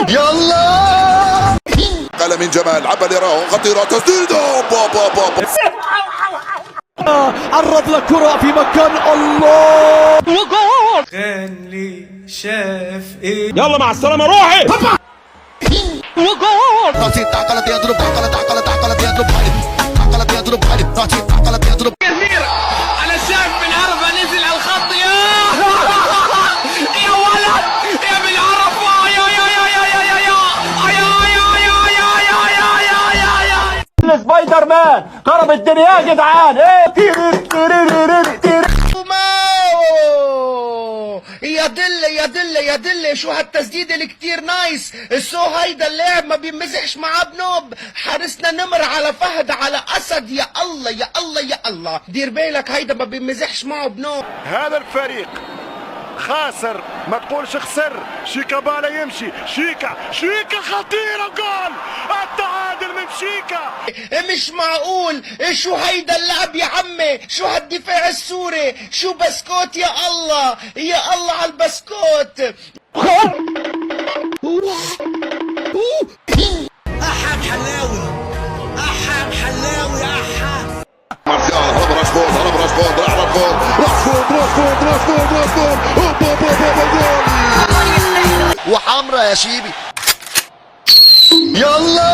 يلا قال من جمال عبا يراه خطيرة تسديدة عرض لك كرة في مكان الله وجول. كان لي شاف ايه. يلا مع السلامة روحي. وجول. ناسي تعقلت يضرب تعقلت يضرب انا شايف من عرفة نزل على الخط يا ولد يا من عرفة يا سبايدر مان خرب الدنيا يا جدعان. يا دل شو هالتسديد اللي كتير نايس. هيدا اللاعب ما بيمزحش معاه بنوب. حارسنا نمر على فهد على اسد. يا الله يا الله يا الله دير بالك هيدا ما بيمزحش معه بنوب. هذا الفريق خاسر ما تقولش خسر. شيكابالا يمشي شيكا خطيرة جول التعادل من شيكا. مش معقول. شو هيدا اللعب يا عمي. شو هالدفاع السوري. شو بسكوت يا الله يا الله على البسكوت. احد حلاوي مارسيال هرب راشفورد وحمرا يا شيبي. يلا